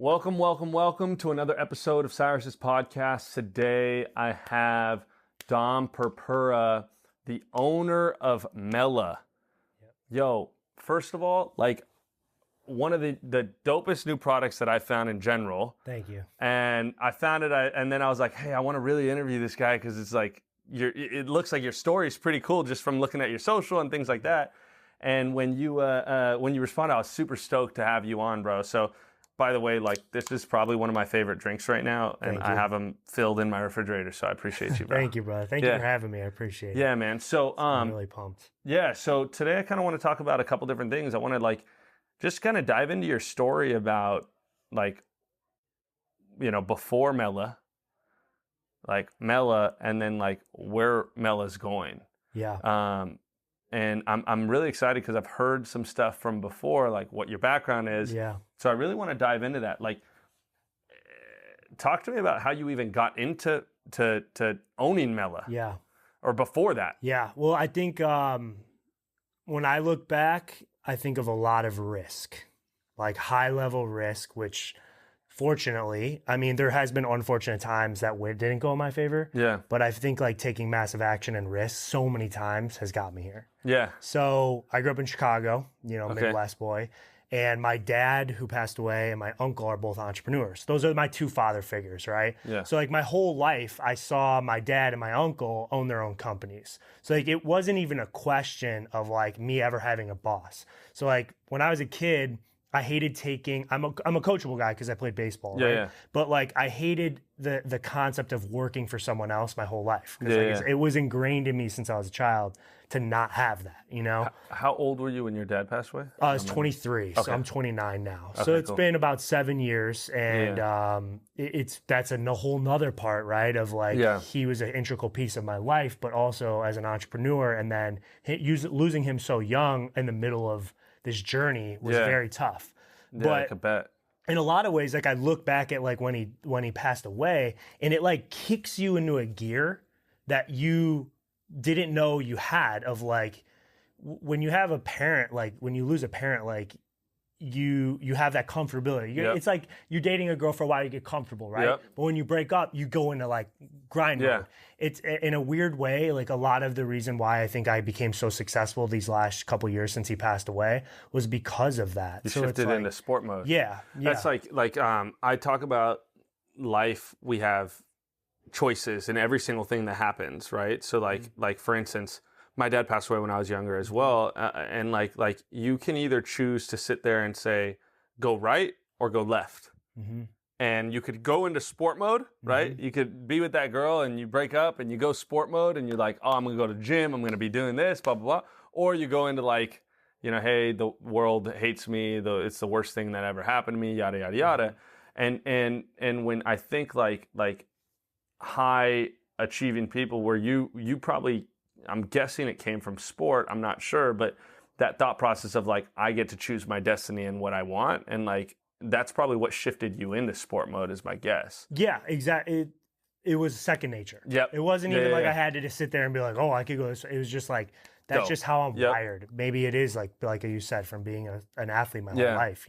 Welcome to another episode of Cyrus's podcast. Today I have Dom Purpura, the owner of MELA. Yep. Yo, first of all, one of the dopest new products that I found in general. Thank you. And I found it, and then I was like, hey, I want to really interview this guy because it's like, it looks like your story is pretty cool just from looking at your social and things like that. And when you responded, I was super stoked to have you on, bro. So, by the way, this is probably one of my favorite drinks right now, and I have them filled in my refrigerator, so I appreciate you, bro. Thank you, brother. Thank you for having me. I appreciate it. Yeah, man. So, I'm really pumped. Yeah, so today I kind of want to talk about a couple different things. I want to just kind of dive into your story about before MELA, MELA, and then where MELA's going. Yeah. And I'm really excited because I've heard some stuff from before, what your background is. Yeah. So I really want to dive into that. Talk to me about how you even got into to owning MELA. Yeah. Or before that. Yeah. Well, I think when I look back, I think of a lot of risk, high level risk, which fortunately, I mean, there has been unfortunate times that didn't go in my favor. Yeah. But I think taking massive action and risk so many times has got me here. Yeah. So I grew up in Chicago, Okay. Midwest boy. And my dad, who passed away, and my uncle are both entrepreneurs. Those are my two father figures, right? Yeah. So my whole life, I saw my dad and my uncle own their own companies. So it wasn't even a question of me ever having a boss. So when I was a kid, I hated taking. I'm a coachable guy because I played baseball, right? Yeah. But I hated the concept of working for someone else my whole life. It was ingrained in me since I was a child to not have that. How old were you when your dad passed away? I was 23, so Okay. I'm 29 now. Okay, So it's cool. been about 7 years, and that's a whole nother part, right? Of he was an integral piece of my life, but also as an entrepreneur, and then losing him so young in the middle of this journey was very tough. Yeah, But I could bet. in a lot of ways, I look back at when he passed away, and it kicks you into a gear that you didn't know you had of when you have a parent, when you lose a parent, you have that comfortability. Yep. It's like you're dating a girl for a while, you get comfortable, right? Yep. But when you break up, you go into grind mode. It's in a weird way, a lot of the reason why I think I became so successful these last couple years since he passed away was because of that. You shifted into sport mode. Yeah. That's I talk about life. We have choices in every single thing that happens, right? So for instance, my dad passed away when I was younger as well, and you can either choose to sit there and say go right or go left. Mm-hmm. And you could go into sport mode, right? Mm-hmm. You could be with that girl and you break up and you go sport mode and you're like, oh, I'm going to go to the gym. I'm going to be doing this, blah, blah, blah. Or you go into hey, the world hates me. It's the worst thing that ever happened to me, yada, yada, yada. And when I think high achieving people where you probably, I'm guessing it came from sport. I'm not sure, but that thought process of I get to choose my destiny and what I want. And that's probably what shifted you into sport mode is my guess. Yeah, exactly. It was second nature. Yep. It wasn't even I had to just sit there and be oh, I could go this way. It was just that's just how I'm wired. Maybe it is like you said, from being an athlete my whole life,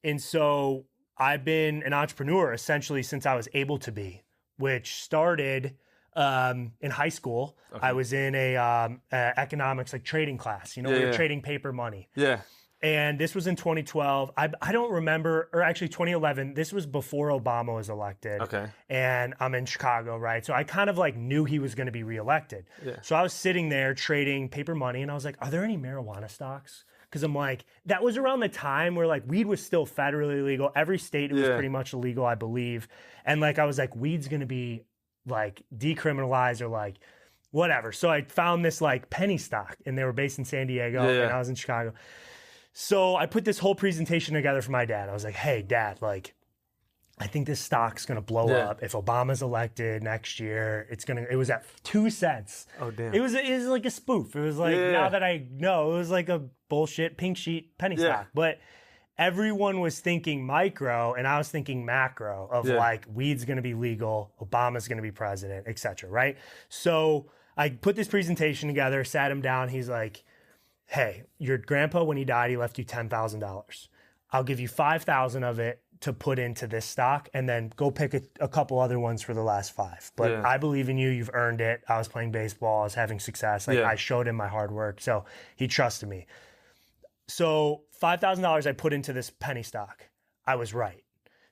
And so I've been an entrepreneur essentially since I was able to be, which started in high school. Okay. I was in a economics trading class. We were trading paper money. Yeah. And this was in 2012. I don't remember, or actually 2011. This was before Obama was elected. Okay. And I'm in Chicago, right? So I kind of knew he was going to be reelected. Yeah. So I was sitting there trading paper money, and I was like, are there any marijuana stocks? Because I'm that was around the time where weed was still federally legal. Every state it was pretty much illegal, I believe. And I was weed's going to be decriminalized or whatever. So I found this penny stock, and they were based in San Diego, and I was in Chicago. So I put this whole presentation together for my dad. I was like, hey, Dad, I think this stock's going to blow up. If Obama's elected next year, it was at 2 cents. Oh, damn. It was a spoof. It was now that I know, it was a bullshit pink sheet penny stock. But everyone was thinking micro, and I was thinking macro of weed's going to be legal, Obama's going to be president, et cetera, right? So I put this presentation together, sat him down. He's like, hey, your grandpa, when he died, he left you $10,000. I'll give you 5,000 of it to put into this stock, and then go pick a couple other ones for the last 5. But I believe in you. You've earned it. I was playing baseball. I was having success. Like, I showed him my hard work. So he trusted me. So $5,000 I put into this penny stock. I was right.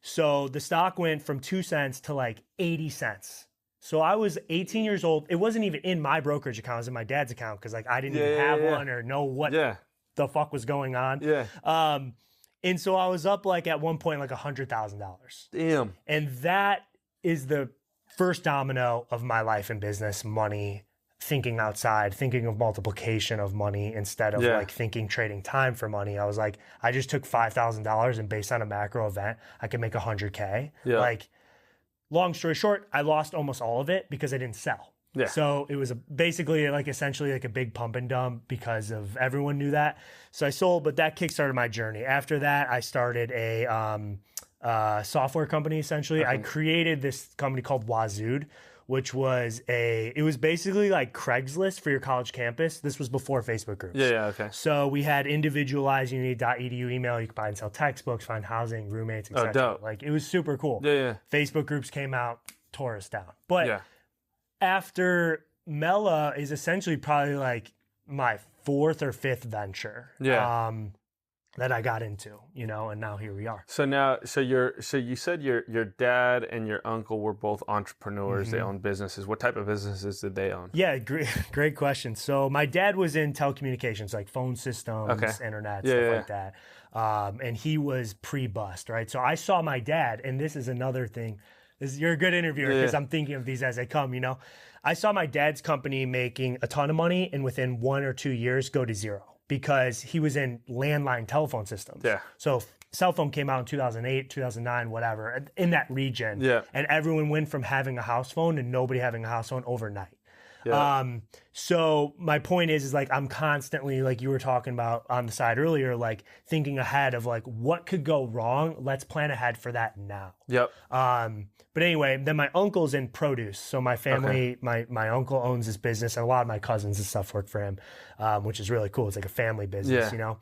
So the stock went from 2 cents to like 80 cents. So I was 18 years old. It wasn't even in my brokerage account. It was in my dad's account, because like I didn't even have one or know what the fuck was going on. And so I was up like at one point like $100,000. Damn. And that is the first domino of my life in business, money, thinking outside, thinking of multiplication of money instead of like thinking trading time for money. I was like, I just took $5,000 and based on a macro event, I could make $100K. Like, long story short, I lost almost all of it because I didn't sell. So it was basically like essentially like a big pump and dump because of everyone knew that. So I sold, but that kickstarted my journey. After that, I started a software company essentially. I created this company called Wazood, which was it was basically like Craigslist for your college campus. This was before Facebook groups. So we had individualized uni.edu email. You could buy and sell textbooks, find housing, roommates, etc. Like, it was super cool. Facebook groups came out, tore us down. But after MELA is essentially probably like my 4th or 5th venture that I got into, you know, and now here we are. So you said your dad and your uncle were both entrepreneurs. They owned businesses. What type of businesses did they own? Yeah, great question. So my dad was in telecommunications, like phone systems, internet, stuff like that. And he was pre-bust, right? So I saw my dad, and this is another thing. You're a good interviewer because I'm thinking of these as they come, you know. I saw my dad's company making a ton of money and within 1 or 2 years go to zero because he was in landline telephone systems. So cell phone came out in 2008, 2009, whatever, in that region. And everyone went from having a house phone to nobody having a house phone overnight. So my point is like, I'm constantly, like you were talking about on the side earlier, like thinking ahead of like, what could go wrong? Let's plan ahead for that now. But anyway, then my uncle's in produce. So my family, my uncle owns this business, and a lot of my cousins and stuff work for him, which is really cool. It's like a family business, you know?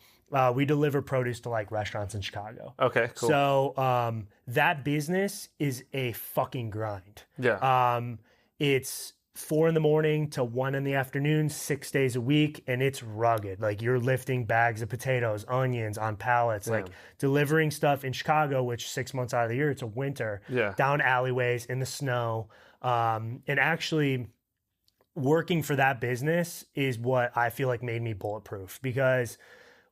We deliver produce to like restaurants in Chicago. Cool. So that business is a fucking grind. It's 4 a.m. to 1 p.m, 6 days a week, and it's rugged. Like, you're lifting bags of potatoes, onions on pallets, like delivering stuff in Chicago, which 6 months out of the year, it's a winter, down alleyways in the snow. And actually working for that business is what I feel like made me bulletproof, because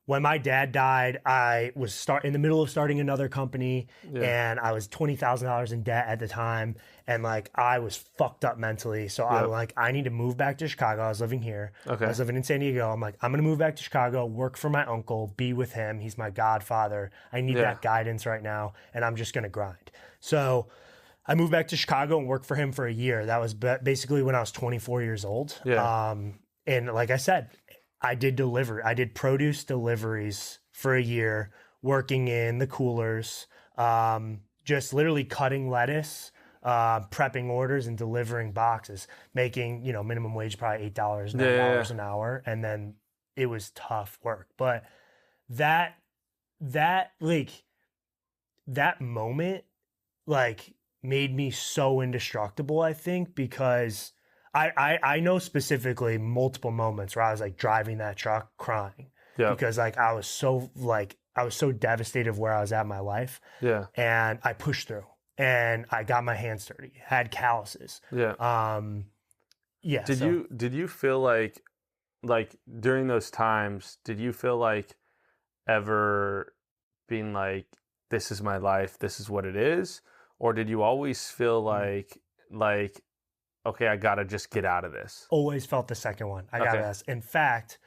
when my dad died, I was in the middle of starting another company, and I was $20,000 in debt at the time, and like I was fucked up mentally. So I'm like, I need to move back to Chicago. I was living here. I was living in San Diego. I'm like, I'm gonna move back to Chicago, work for my uncle, be with him. He's my godfather. I need that guidance right now, and I'm just gonna grind. So I moved back to Chicago and worked for him for a year. That was basically when I was 24 years old. And like I said, I did produce deliveries for a year, working in the coolers, just literally cutting lettuce, prepping orders and delivering boxes, making, you know, minimum wage, probably $8, $9 an hour. And then it was tough work. But that moment, like, made me so indestructible, I think, because I know specifically multiple moments where I was like driving that truck crying because like I was so devastated of where I was at in my life. And I pushed through and I got my hands dirty, had calluses. Did you feel like during those times, did you feel like ever being like, this is my life, this is what it is? Or did you always feel like, okay, I gotta just get out of this? Always felt the second one. I gotta ask. In fact,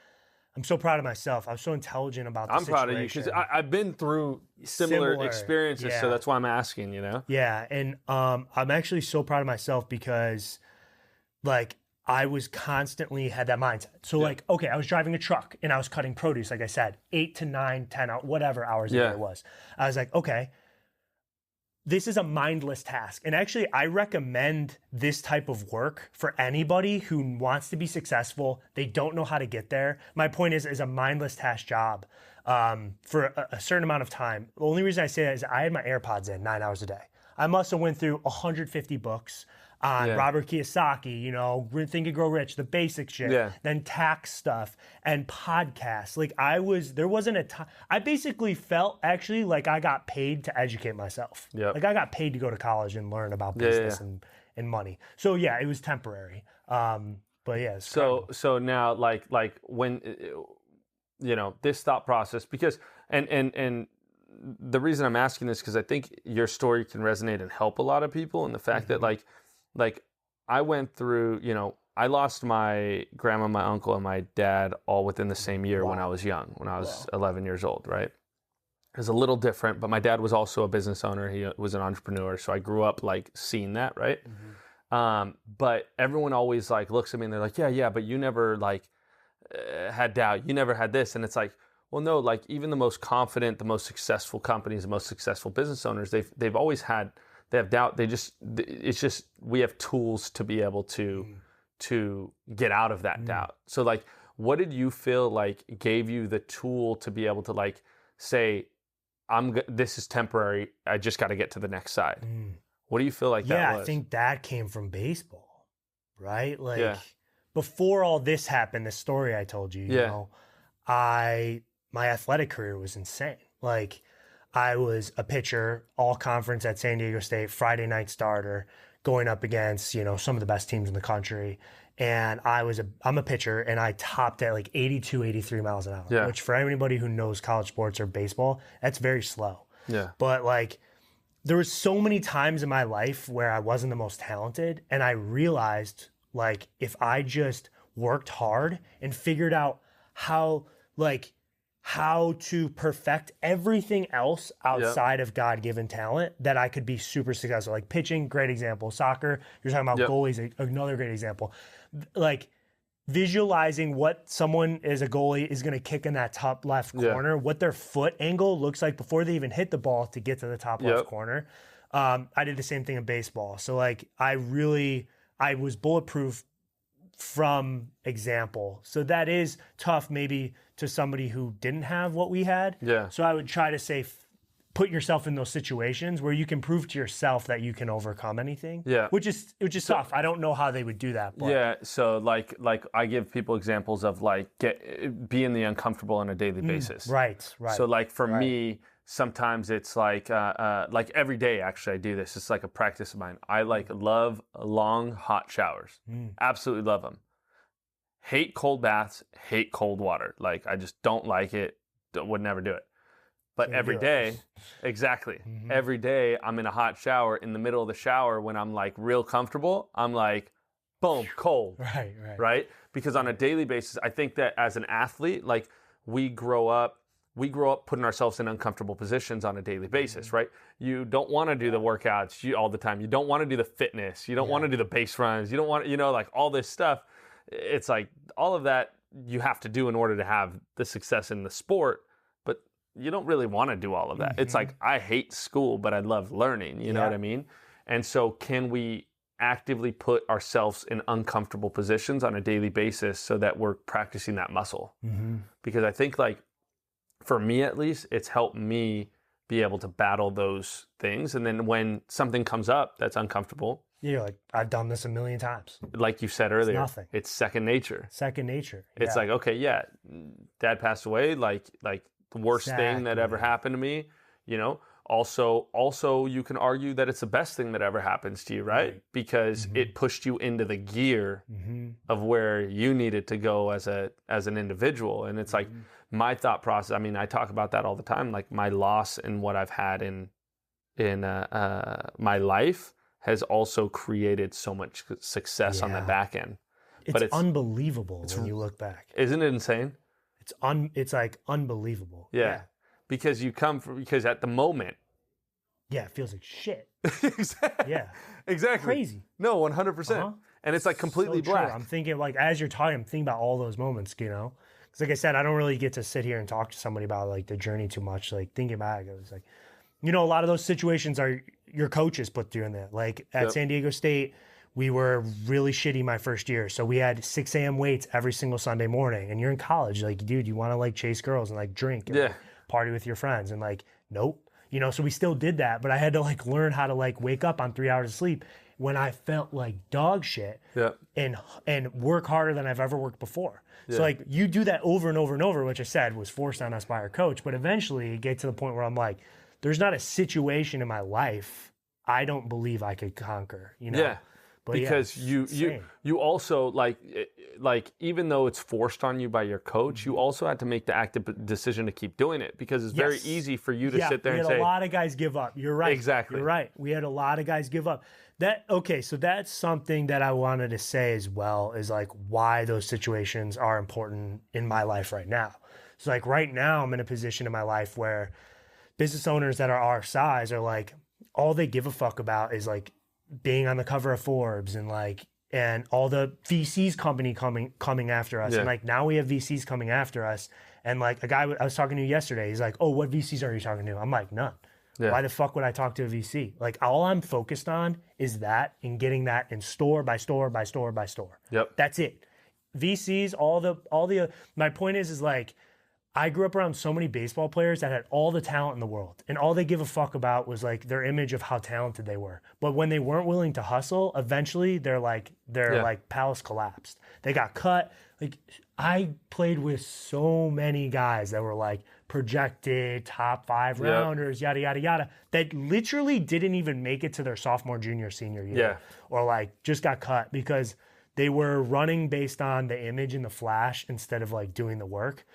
I'm so proud of myself. I'm so intelligent about the situation. I'm proud of you because I've been through similar experiences, so that's why I'm asking, you know? Yeah, and I'm actually so proud of myself because, like, I was constantly had that mindset. So, like, okay, I was driving a truck and I was cutting produce, like I said, 8 to 9, 10, whatever hours a day it was. I was like, okay, this is a mindless task. And actually, I recommend this type of work for anybody who wants to be successful. They don't know how to get there. My point is a mindless task job for a certain amount of time. The only reason I say that is I had my AirPods in 9 hours a day. I must have went through 150 books on Robert Kiyosaki, you know, Think and Grow Rich, the basic shit, then tax stuff and podcasts. Like there wasn't a time, I basically felt actually like I got paid to educate myself. Like I got paid to go to college and learn about business and money. So yeah, it was temporary. But yeah. So now like when, you know, this thought process, because, and the reason I'm asking this, because I think your story can resonate and help a lot of people. And the fact that like I went through, you know, I lost my grandma, my uncle, and my dad all within the same year when I was young, when I was 11 years old, right? It was a little different, but my dad was also a business owner. He was an entrepreneur. So I grew up like seeing that, right? But everyone always like looks at me and they're like, yeah, but you never like had doubt. You never had this. And it's like, well, no, like even the most confident, the most successful companies, the most successful business owners, they've always had, they have doubt. It's just, we have tools to be able to get out of that doubt. So like, what did you feel like gave you the tool to be able to like say, this is temporary. I just got to get to the next side. What do you feel like that was? Yeah, I think that came from baseball, right? Like before all this happened, the story I told you, you know, my athletic career was insane. Like I was a pitcher, all conference at San Diego State, Friday night starter, going up against, you know, some of the best teams in the country. And I'm a pitcher and I topped at like 82, 83 miles an hour, which for anybody who knows college sports or baseball, that's very slow. But like there was so many times in my life where I wasn't the most talented. And I realized like if I just worked hard and figured out how to perfect everything else outside of God-given talent, that I could be super successful. Like pitching, great example. Soccer, you're talking about goalies, another great example. Like visualizing what someone as a goalie is going to kick in that top left corner, what their foot angle looks like before they even hit the ball to get to the top left corner. I did the same thing in baseball. So like I was bulletproof from example. So that is tough maybe to somebody who didn't have what we had. So I would try to say, put yourself in those situations where you can prove to yourself that you can overcome anything. Which is tough. I don't know how they would do that. But. So like I give people examples of like being the uncomfortable on a daily basis. Right. So like for me, sometimes it's like every day actually I do this. It's like a practice of mine. I like love long hot showers. Absolutely love them. Hate cold baths, hate cold water. Like I just don't like it. Would never do it. But every day, every day I'm in a hot shower. In the middle of the shower when I'm like real comfortable, I'm like, boom, cold. Right? Because on a daily basis, I think that as an athlete, like we grow up putting ourselves in uncomfortable positions on a daily basis, right? You don't want to do the workouts all the time. You don't want to do the fitness. You don't want to do the base runs. You don't want, like all this stuff. It's like all of that you have to do in order to have the success in the sport, but you don't really want to do all of that. It's like, I hate school, but I love learning. You know what I mean? And so can we actively put ourselves in uncomfortable positions on a daily basis so that we're practicing that muscle? Because I think like, for me at least, it's helped me be able to battle those things. And then when something comes up that's uncomfortable, you're like, I've done this a million times. Like you said earlier, it's nothing. It's second nature. It's like, okay, dad passed away, like the worst thing that ever happened to me, you know. Also, you can argue that it's the best thing that ever happens to you, right? Because it pushed you into the gear of where you needed to go as an individual. And it's like my thought process. I mean, I talk about that all the time. Like my loss and what I've had in my life has also created so much success on the back end. It's unbelievable when you look back. Isn't it insane? It's like unbelievable. Yeah. Because because at the moment. Yeah, it feels like shit. Exactly. Yeah. Exactly. Crazy. No, 100%. And it's like completely black. I'm thinking like, as you're talking, I'm thinking about all those moments, you know? Because like I said, I don't really get to sit here and talk to somebody about like the journey too much. Like thinking back, it was like, you know, a lot of those situations are your coaches put you in there. Like at San Diego State, we were really shitty my first year. So we had 6 a.m. weights every single Sunday morning. And you're in college, like, dude, you want to like chase girls and like drink and like, party with your friends. And like, nope. You know, so we still did that, but I had to like learn how to like wake up on 3 hours of sleep when I felt like dog shit and work harder than I've ever worked before. So like you do that over and over and over, which I said was forced on us by our coach. But eventually it gets to the point where I'm like, there's not a situation in my life I don't believe I could conquer, you know? Yeah. But because you also like even though it's forced on you by your coach, you also had to make the active decision to keep doing it, because it's very easy for you to sit there and say, we had a lot of guys give up. You're right. Exactly. You're right. We had a lot of guys give up. So that's something that I wanted to say as well, is like why those situations are important in my life right now. So like right now I'm in a position in my life where business owners that are our size are like, all they give a fuck about is like being on the cover of Forbes and like, and all the VCs coming after us. And like now we have VCs coming after us. And like a guy I was talking to yesterday, he's like, oh, what VCs are you talking to? I'm like, none. Why the fuck would I talk to a VC? Like all I'm focused on is that and getting that in store by store by store by store. That's it. VCs, my point is like, I grew up around so many baseball players that had all the talent in the world, and all they give a fuck about was like their image of how talented they were. But when they weren't willing to hustle, eventually their palace collapsed. They got cut. Like I played with so many guys that were like projected top 5 rounders, yada yada yada, that literally didn't even make it to their sophomore, junior, senior year, or like just got cut because they were running based on the image and the flash instead of like doing the work.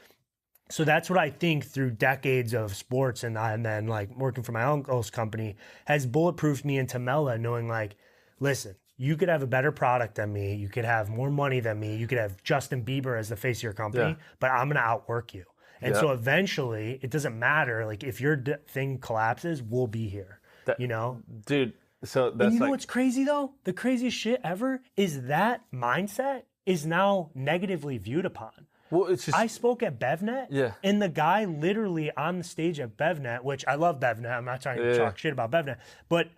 So that's what I think through decades of sports and then like working for my uncle's company has bulletproofed me into MELA, knowing like, listen, you could have a better product than me. You could have more money than me. You could have Justin Bieber as the face of your company, but I'm going to outwork you. And so eventually it doesn't matter. Like if your thing collapses, we'll be here, you know? Dude, so that's and you know what's crazy though? The craziest shit ever is that mindset is now negatively viewed upon. Well, it's just, I spoke at BevNet, and the guy literally on the stage at BevNet, which I love BevNet, I'm not trying to talk shit about BevNet, but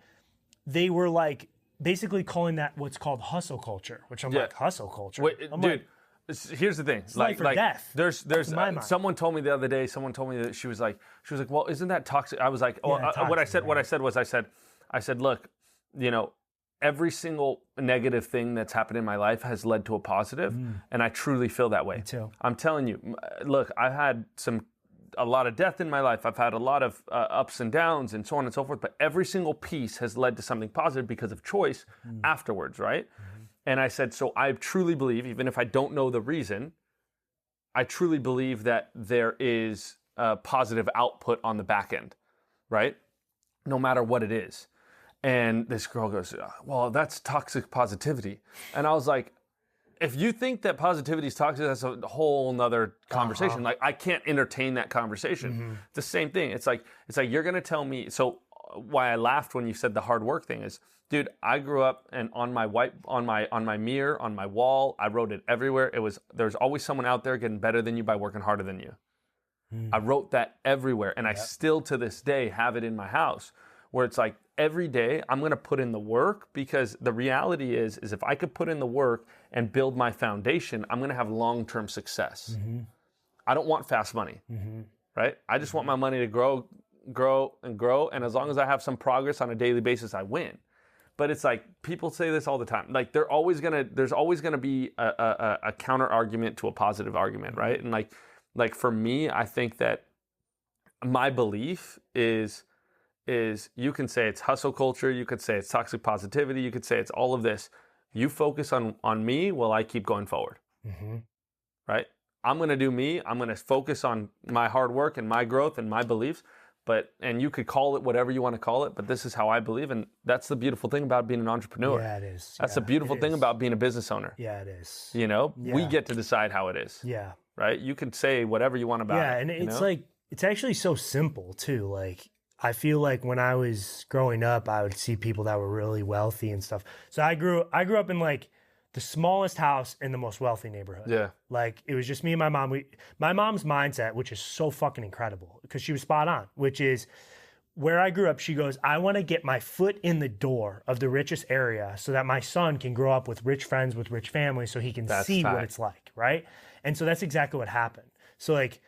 they were like basically calling that what's called hustle culture, which I'm like, hustle culture? Wait, dude, here's the thing. It's life or death. There's someone told me the other day, that she was like, well, isn't that toxic? I was like, what I said was, I said, look, you know, every single negative thing that's happened in my life has led to a positive, and I truly feel that way. Me too. I'm telling you, look, I've had a lot of death in my life. I've had a lot of ups and downs and so on and so forth, but every single piece has led to something positive because of choice afterwards, right? And I said, so I truly believe, even if I don't know the reason, I truly believe that there is a positive output on the back end, right? No matter what it is. And this girl goes, well, that's toxic positivity. And I was like, if you think that positivity is toxic, that's a whole nother conversation. Like, I can't entertain that conversation. It's the same thing. It's like you're going to tell me. So why I laughed when you said the hard work thing is, dude, I grew up and on my mirror, on my wall, I wrote it everywhere. There's always someone out there getting better than you by working harder than you. I wrote that everywhere. And I still to this day have it in my house, where it's like, every day I'm going to put in the work, because the reality is if I could put in the work and build my foundation, I'm going to have long-term success. I don't want fast money, right? I just want my money to grow. And as long as I have some progress on a daily basis, I win. But it's like, people say this all the time. Like there's always going to be a counter argument to a positive argument, right? And like for me, I think that my belief is you can say it's hustle culture, you could say it's toxic positivity, you could say it's all of this. You focus on me while I keep going forward, right? I'm going to do me. I'm going to focus on my hard work and my growth and my beliefs. And you could call it whatever you want to call it, but this is how I believe. And that's the beautiful thing about being an entrepreneur. Yeah, it is. That's the beautiful thing about being a business owner. Yeah, it is. You know, we get to decide how it is. Yeah. Right? You can say whatever you want about it. Yeah, and it's like, it's actually so simple too. Like, I feel like when I was growing up, I would see people that were really wealthy and stuff. So I grew up in like the smallest house in the most wealthy neighborhood. Yeah. Like it was just me and my mom. My mom's mindset, which is so fucking incredible, because she was spot on, which is where I grew up, she goes, I want to get my foot in the door of the richest area so that my son can grow up with rich friends, with rich families, so he can see what it's like, right? And so that's exactly what happened. So like,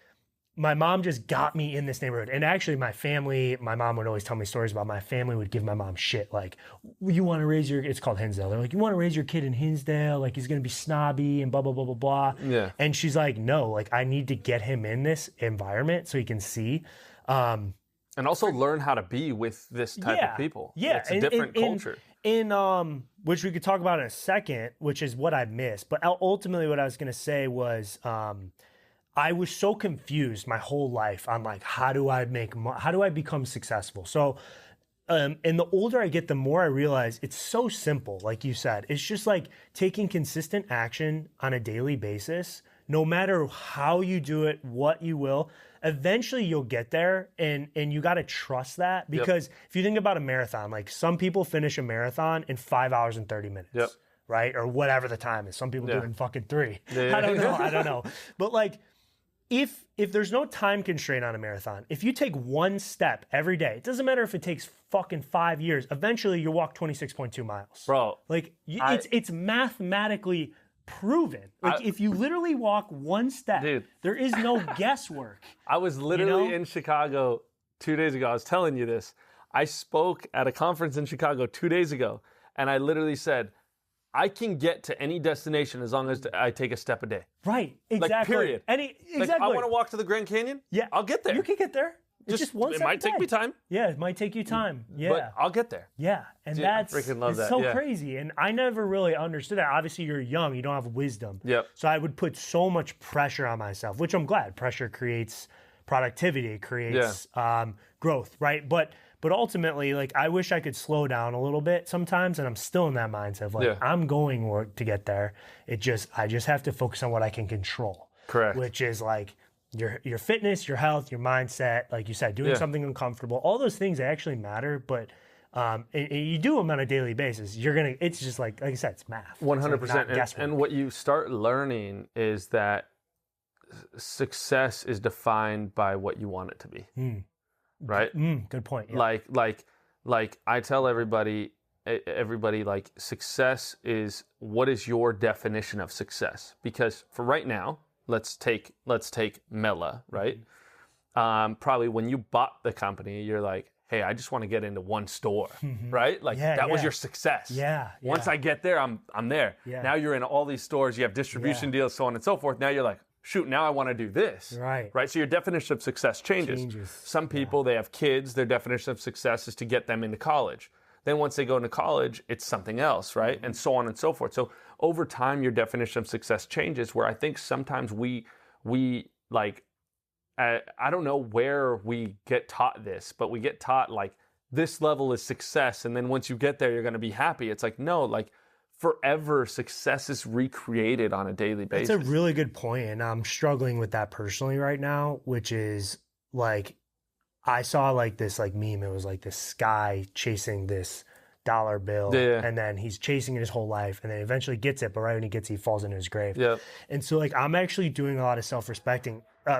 my mom just got me in this neighborhood. And actually my family, my mom would always tell me stories about my family would give my mom shit. Like, you want to raise it's called Hinsdale. They're like, you want to raise your kid in Hinsdale? Like, he's going to be snobby and blah, blah, blah, blah, blah. Yeah. And she's like, no, like, I need to get him in this environment so he can see. And also learn how to be with this type of people. Yeah. It's a different culture. Which we could talk about in a second, which is what I missed. But ultimately what I was going to say was, I was so confused my whole life on like, how do I become successful? So, and the older I get, the more I realize it's so simple. Like you said, it's just like taking consistent action on a daily basis, no matter how you do it, what you will, eventually you'll get there. And you got to trust that, because if you think about a marathon, like some people finish a marathon in 5 hours and 30 minutes, right? Or whatever the time is. Some people do it in fucking 3. I don't know. But like, if there's no time constraint on a marathon, if you take one step every day, it doesn't matter if it takes fucking 5 years, eventually you'll walk 26.2 miles. Bro. Like, it's mathematically proven. Like, if you literally walk one step, dude, there is no guesswork. I was literally in Chicago 2 days ago. I was telling you this. I spoke at a conference in Chicago 2 days ago, and I literally said, I can get to any destination as long as I take a step a day. Right, exactly. Like, period. Exactly. Like, I want to walk to the Grand Canyon? Yeah. I'll get there. You can get there. It's just one step It might take me time. Yeah, it might take you time. Yeah. But I'll get there. Yeah, and Dude, that's I freaking love that. so crazy. And I never really understood that. Obviously, you're young. You don't have wisdom. Yep. So I would put so much pressure on myself, which I'm glad. Pressure creates productivity. It creates growth, right? But ultimately, like, I wish I could slow down a little bit sometimes, and I'm still in that mindset of like, I'm going to get there. I just have to focus on what I can control. Correct. Which is like your fitness, your health, your mindset, like you said, doing something uncomfortable. All those things actually matter, but and you do them on a daily basis. It's just like I said, it's math. 100%. And what you start learning is that success is defined by what you want it to be. Right? Good point. Yeah. Like I tell everybody, like, success is, what is your definition of success? Because for right now, let's take MELA, right? Probably when you bought the company, you're like, hey, I just want to get into one store, right? Like, that was your success. Once I get there, I'm there. Now you're in all these stores, you have distribution deals, so on and so forth. Now you're like, shoot, now I want to do this. Right. So your definition of success changes. Some people, they have kids, their definition of success is to get them into college. Then once they go into college, it's something else, right? And so on and so forth. So over time, your definition of success changes, where I think sometimes we like, I don't know where we get taught this, but we get taught like, this level is success, and then once you get there, you're going to be happy. It's like, no, like, forever, success is recreated on a daily basis. That's a really good point, and I'm struggling with that personally right now, which is like, I saw like this like meme. It was like this guy chasing this dollar bill, and then he's chasing it his whole life, and then eventually gets it, but right when he gets it, he falls into his grave. And so like, I'm actually doing a lot of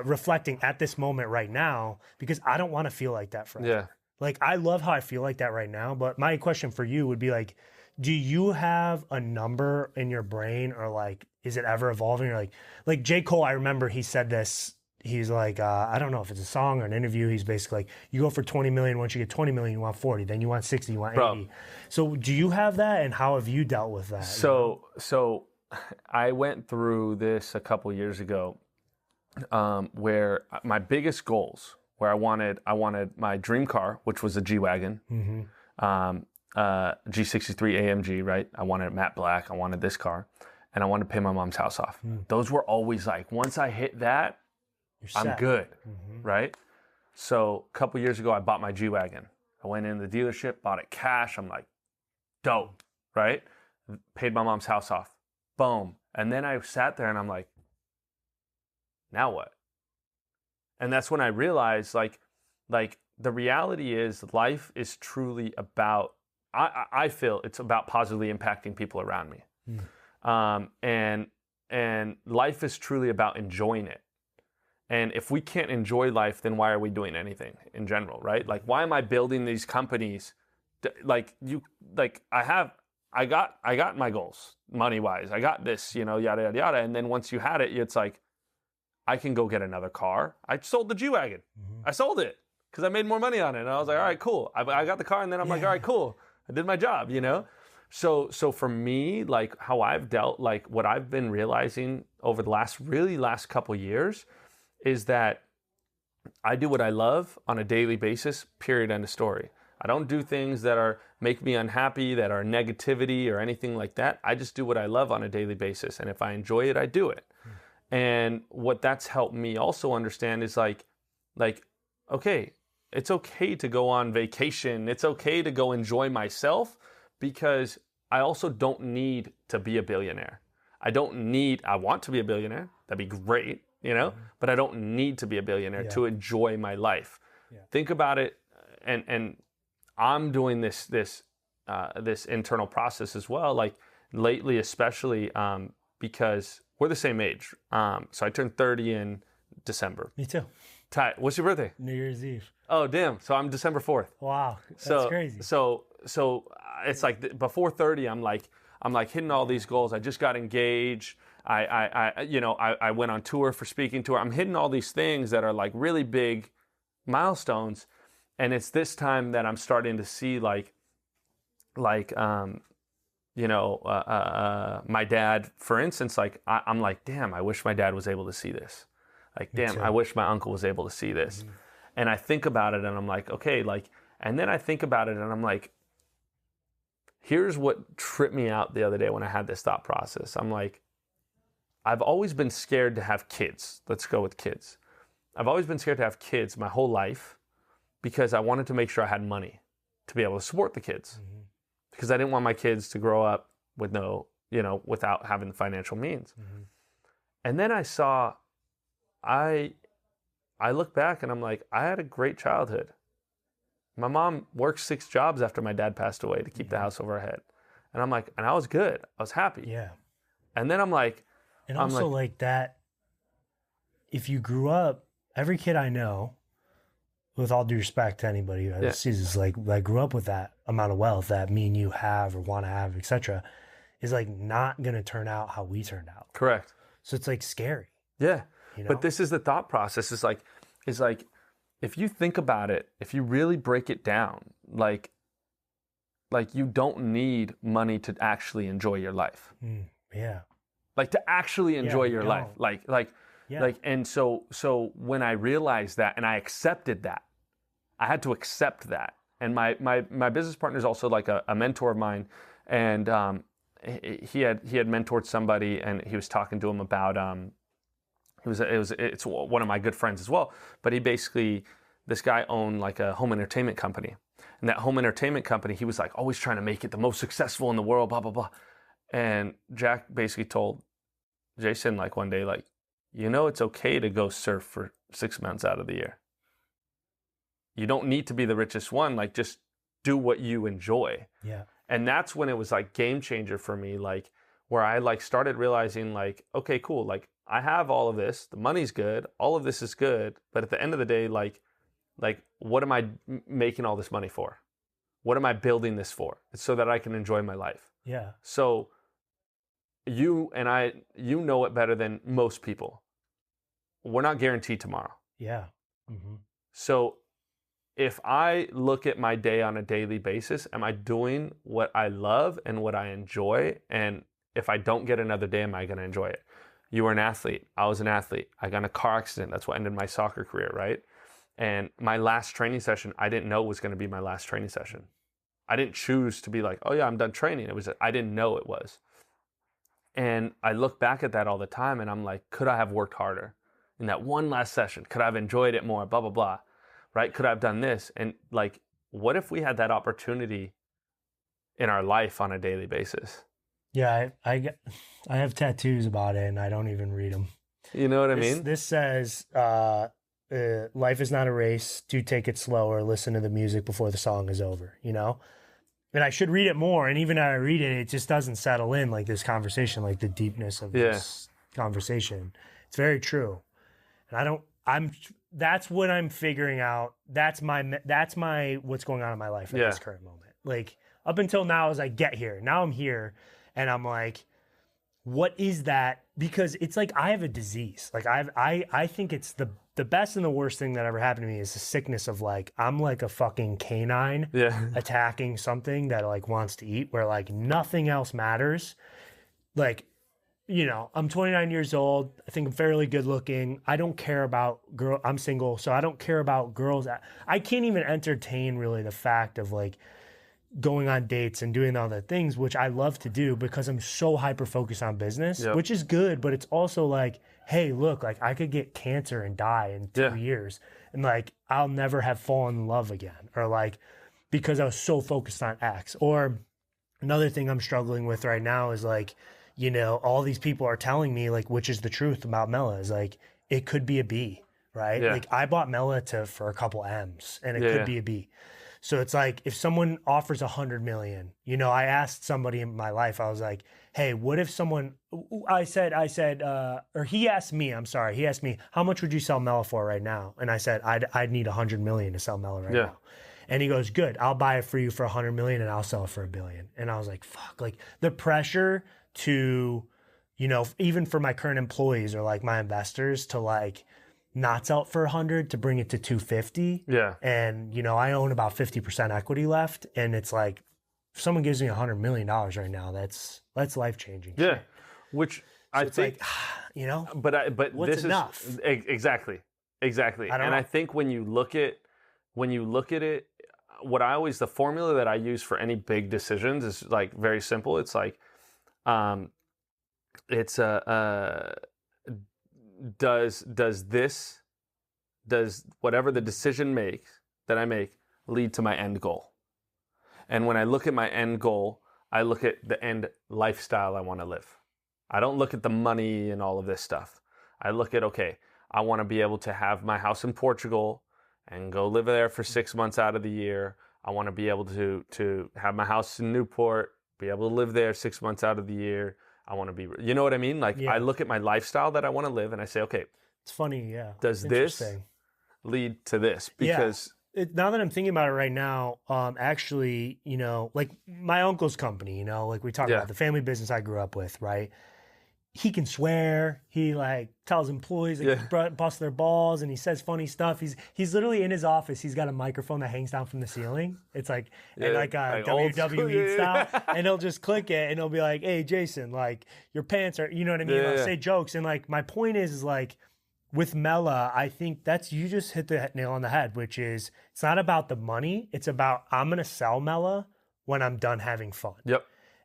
reflecting at this moment right now, because I don't want to feel like that forever. Like, I love how I feel like that right now, but my question for you would be like, do you have a number in your brain, or like, is it ever evolving? Or like J. Cole, I remember he said this. He's like, I don't know if it's a song or an interview. He's basically like, you go for 20 million. Once you get 20 million, you want 40. Then you want 60, you want 80. So do you have that? And how have you dealt with that? So I went through this a couple years ago, where my biggest goals, where I wanted my dream car, which was a G-Wagon, G63 AMG, right? I wanted matte black. I wanted this car, and I wanted to pay my mom's house off. Those were always like, once I hit that, I'm good, right? So a couple years ago, I bought my G-Wagon. I went in the dealership, bought it cash. I'm like, dope, right? Paid my mom's house off. Boom. And then I sat there and I'm like, now what? And that's when I realized, like the reality is, life is truly about, I feel it's about positively impacting people around me. And life is truly about enjoying it. And if we can't enjoy life, then why are we doing anything in general, right? Like, why am I building these companies? I got my goals money wise. I got this, yada, yada, yada. And then once you had it, it's like, I can go get another car. I sold the G-Wagon. I sold it because I made more money on it. And I was like, all right, cool. I got the car, and then I'm like, all right, cool. I did my job, So for me, like, how I've dealt, like, what I've been realizing over the last couple years is that I do what I love on a daily basis, period, end of story. I don't do things that make me unhappy, that are negativity or anything like that. I just do what I love on a daily basis. And if I enjoy it, I do it. And what that's helped me also understand is like, okay, it's okay to go on vacation. It's okay to go enjoy myself, because I also don't need to be a billionaire. I want to be a billionaire. That'd be great, but I don't need to be a billionaire to enjoy my life. Yeah. Think about it. And I'm doing this internal process as well, like lately, especially because we're the same age. So I turned 30 in December. Me too. Ty, what's your birthday? New Year's Eve. Oh, damn. So I'm December 4th. Wow. That's crazy. So it's like before 30, I'm like hitting all these goals. I just got engaged. I went on tour for speaking tour. I'm hitting all these things that are like really big milestones. And it's this time that I'm starting to see my dad, for instance, like I'm like, damn, I wish my dad was able to see this. Like, damn, I wish my uncle was able to see this. Mm-hmm. And I think about it and I'm like, okay, like, and then I think about it and I'm like, here's what tripped me out the other day when I had this thought process. I'm like, I've always been scared to have kids. Let's go with kids. I've always been scared to have kids my whole life because I wanted to make sure I had money to be able to support the kids. Mm-hmm. Because I didn't want my kids to grow up with without having the financial means. Mm-hmm. And then I look back and I'm like, I had a great childhood. My mom worked 6 jobs after my dad passed away to keep the house over her head. And I'm like, and I was good. I was happy. Yeah. And then I'm like, and also like that, if you grew up, every kid I know, with all due respect to anybody who is like grew up with that amount of wealth that me and you have or want to have, etc., is like not going to turn out how we turned out. Correct. So it's like scary. Yeah. But this is the thought process. Is like, if you think about it, if you really break it down, like you don't need money to actually enjoy your life. Yeah. Like to actually enjoy your life. And so when I realized that and I accepted that, I had to accept that. And my business partner is also like a mentor of mine, and he had mentored somebody, and he was talking to him about it's one of my good friends as well. But this guy owned like a home entertainment company, and that home entertainment company, he was like always trying to make it the most successful in the world, blah blah blah. And Jack basically told Jason like one day, like, it's okay to go surf for 6 months out of the year. You don't need to be the richest one. Like, just do what you enjoy. Yeah. And that's when it was like game changer for me, like where I like started realizing like, okay, cool. Like I have all of this, the money's good, all of this is good. But at the end of the day, like what am I making all this money for? What am I building this for? It's so that I can enjoy my life. Yeah. So you and I, know it better than most people. We're not guaranteed tomorrow. Yeah. Mm-hmm. So if I look at my day on a daily basis, am I doing what I love and what I enjoy? And if I don't get another day, am I going to enjoy it? You were an athlete. I was an athlete. I got in a car accident. That's what ended my soccer career, right? And my last training session, I didn't know was going to be my last training session. I didn't choose to be like, oh yeah, I'm done training. I didn't know it was. And I look back at that all the time and I'm like, could I have worked harder in that one last session? Could I have enjoyed it more? Blah, blah, blah. Right? Could I have done this? And like, what if we had that opportunity in our life on a daily basis? Yeah, I have tattoos about it and I don't even read them. You know what I mean? This says, life is not a race. Do take it slower. Listen to the music before the song is over, And I should read it more. And even when I read it, it just doesn't settle in like this conversation, like the deepness of this conversation. It's very true. And that's what I'm figuring out. That's my what's going on in my life at this current moment. Like up until now, as I get here, now I'm here, and I'm like, what is that? Because it's like I have a disease. Like I think it's the best and the worst thing that ever happened to me is the sickness of like I'm like a fucking canine attacking something that like wants to eat, where like nothing else matters. Like, you know, I'm 29 years old. I think I'm fairly good looking. I don't care about I'm single, so I don't care about girls. I can't even entertain really the fact of like going on dates and doing all the things, which I love to do because I'm so hyper focused on business, which is good. But it's also like, hey, look, like I could get cancer and die in 2 years, and like I'll never have fallen in love again, or like because I was so focused on X. Or another thing I'm struggling with right now is like, you know, all these people are telling me like, which is the truth about MELA, is like, it could be a B, right? Like I bought MELA for a couple M's, and it could be a B. So it's like, if someone offers 100 million, you know, I asked somebody in my life, I was like, hey, what if someone, or he asked me, how much would you sell MELA for right now? And I said, I'd need 100 million to sell MELA right now. And he goes, good, I'll buy it for you for 100 million and I'll sell it for $1 billion. And I was like, fuck, like the pressure to, you know, even for my current employees or like my investors to like not sell it for 100 to bring it to 250. And, you know, I own about 50% equity left. And it's like, if someone gives me $100 million right now, that's life-changing. Which so I think, like, you know, but what's this enough? Is exactly. I think when you look at it, the formula that I use for any big decisions is like very simple. It's like, does whatever the decision that I make lead to my end goal? And when I look at my end goal, I look at the end lifestyle I want to live. I don't look at the money and all of this stuff. I look at, okay, I want to be able to have my house in Portugal and go live there for 6 months out of the year. I want to be able to have my house in Newport, be able to live there 6 months out of the year. I want to be, you know what I mean? Like I look at my lifestyle that I want to live and I say, okay, it's funny. Does this lead to this? Because now that I'm thinking about it right now, actually, you know, like my uncle's company, you know, like we talked about the family business I grew up with, right? He can swear. He like tells employees like bust their balls, and he says funny stuff. He's literally in his office. He's got a microphone that hangs down from the ceiling. It's like like a WWE style, and he'll just click it, and he'll be like, "Hey, Jason, like your pants are," you know what I mean? He'll say jokes, and like my point is like with MELA, I think you just hit the nail on the head, which is it's not about the money. It's about I'm gonna sell MELA when I'm done having fun.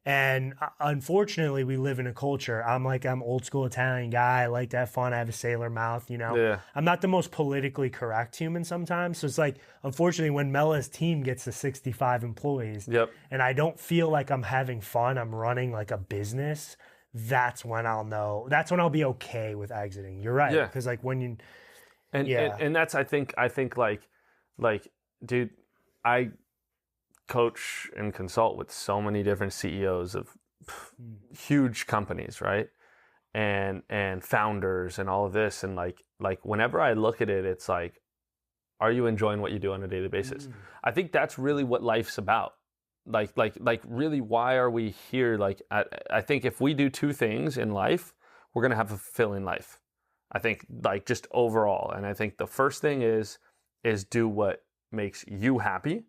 And unfortunately, we live in a culture. I'm old school Italian guy. I like to have fun. I have a sailor mouth, you know. I'm not the most politically correct human sometimes. So it's like, unfortunately, when MELA's team gets to 65 employees and I don't feel like I'm having fun, I'm running like a business, that's when I'll know. That's when I'll be okay with exiting. You're right. Because like when you... And that's, I think like, dude, I coach and consult with so many different CEOs of huge companies, right? And founders and all of this. And like whenever I look at it, it's like, are you enjoying what you do on a daily basis? I think that's really what life's about. Like really, why are we here? Like, I think if we do two things in life, we're going to have a fulfilling life. I think like just overall. And I think the first thing is do what makes you happy.